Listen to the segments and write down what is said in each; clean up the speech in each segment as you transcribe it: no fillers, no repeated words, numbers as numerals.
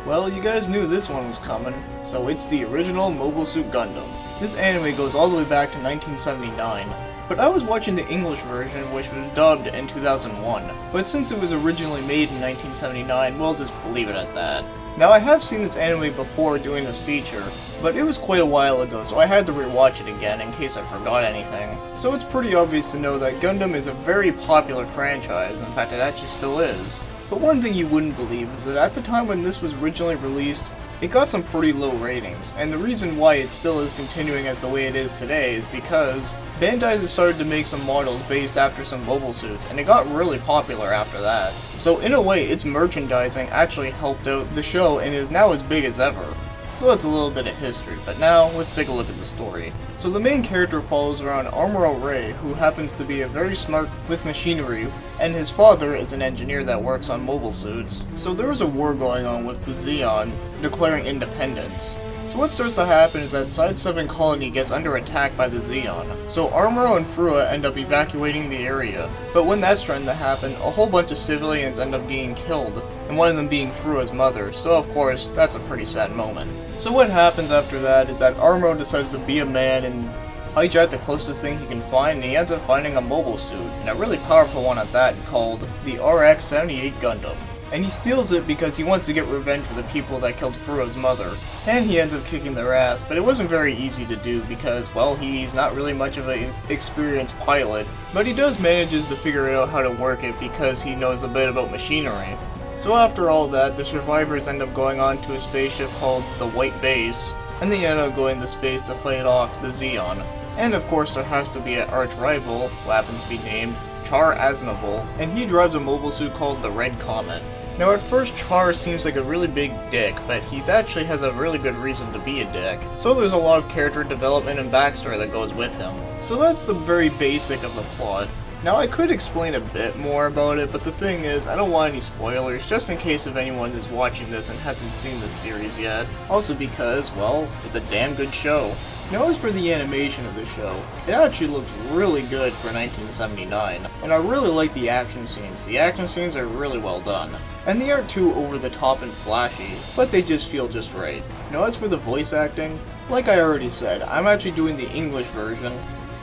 Well, you guys knew this one was coming, so it's the original Mobile Suit Gundam. This anime goes all the way back to 1979, but I was watching the English version, which was dubbed in 2001. But since it was originally made in 1979, we'll just leave it at that. Now, I have seen this anime before doing this feature, but it was quite a while ago, so I had to rewatch it again in case I forgot anything. So it's pretty obvious to know that Gundam is a very popular franchise, in fact it actually still is. But one thing you wouldn't believe is that at the time when this was originally released, it got some pretty low ratings, and the reason why it still is continuing as the way it is today is because Bandai has started to make some models based after some mobile suits, and it got really popular after that. So in a way, its merchandising actually helped out the show and is now as big as ever. So that's a little bit of history, but now let's take a look at the story. So the main character follows around Amuro Ray, who happens to be a very smart with machinery, and his father is an engineer that works on mobile suits. So there is a war going on with the Zeon, declaring independence. So what starts to happen is that Side 7 colony gets under attack by the Zeon. So Amuro and Frua end up evacuating the area. But when that's trying to happen, a whole bunch of civilians end up getting killed, and one of them being Frua's mother, so of course, that's a pretty sad moment. So what happens after that is that Amuro decides to be a man and hijack the closest thing he can find, and he ends up finding a mobile suit, and a really powerful one at that, called the RX-78 Gundam. And he steals it because he wants to get revenge for the people that killed Furo's mother. And he ends up kicking their ass, but it wasn't very easy to do because, well, he's not really much of an experienced pilot. But he does manages to figure out how to work it because he knows a bit about machinery. So after all that, the survivors end up going on to a spaceship called the White Base, and they end up going to space to fight off the Zeon. And of course there has to be an arch-rival, who happens to be named Char Aznavour, and he drives a mobile suit called the Red Comet. Now at first Char seems like a really big dick, but he actually has a really good reason to be a dick. So there's a lot of character development and backstory that goes with him. So that's the very basic of the plot. Now I could explain a bit more about it, but the thing is, I don't want any spoilers, just in case if anyone is watching this and hasn't seen this series yet. Also because, well, it's a damn good show. Now as for the animation of the show, it actually looks really good for 1979, and I really like the action scenes. The action scenes are really well done. And they aren't too over the top and flashy, but they just feel just right. Now as for the voice acting, like I already said, I'm actually doing the English version,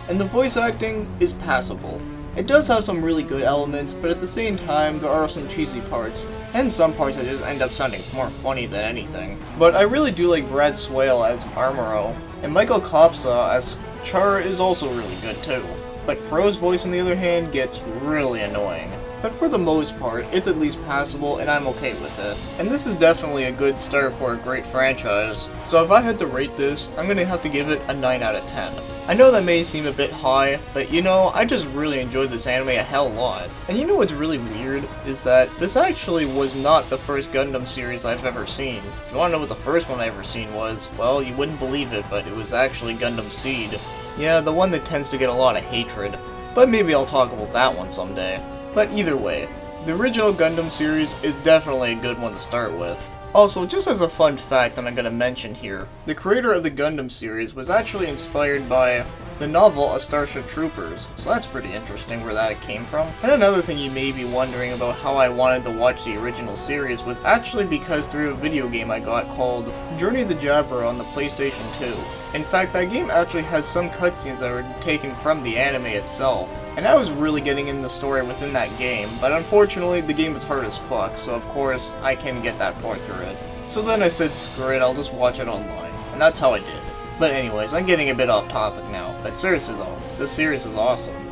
and the voice acting is passable. It does have some really good elements, but at the same time, there are some cheesy parts, and some parts that just end up sounding more funny than anything. But I really do like Brad Swale as Amuro, and Michael Kopsa as Char is also really good too. But Fro's voice on the other hand gets really annoying. But for the most part, it's at least passable and I'm okay with it. And this is definitely a good start for a great franchise. So if I had to rate this, I'm gonna have to give it a 9 out of 10. I know that may seem a bit high, but you know, I just really enjoyed this anime a hell lot. And you know what's really weird, is that this actually was not the first Gundam series I've ever seen. If you wanna know what the first one I ever seen was, well, you wouldn't believe it, but it was actually Gundam Seed. Yeah, the one that tends to get a lot of hatred. But maybe I'll talk about that one someday. But either way, the original Gundam series is definitely a good one to start with. Also, just as a fun fact that I'm going to mention here, the creator of the Gundam series was actually inspired by the novel A Starship Troopers, so that's pretty interesting where that came from. And another thing you may be wondering about how I wanted to watch the original series was actually because through a video game I got called Journey to Jabra on the PlayStation 2. In fact, that game actually has some cutscenes that were taken from the anime itself. And I was really getting in the story within that game, but unfortunately the game is hard as fuck, so of course I can't get that far through it. So then I said screw it, I'll just watch it online, and that's how I did. But anyways, I'm getting a bit off topic now, but seriously though, this series is awesome.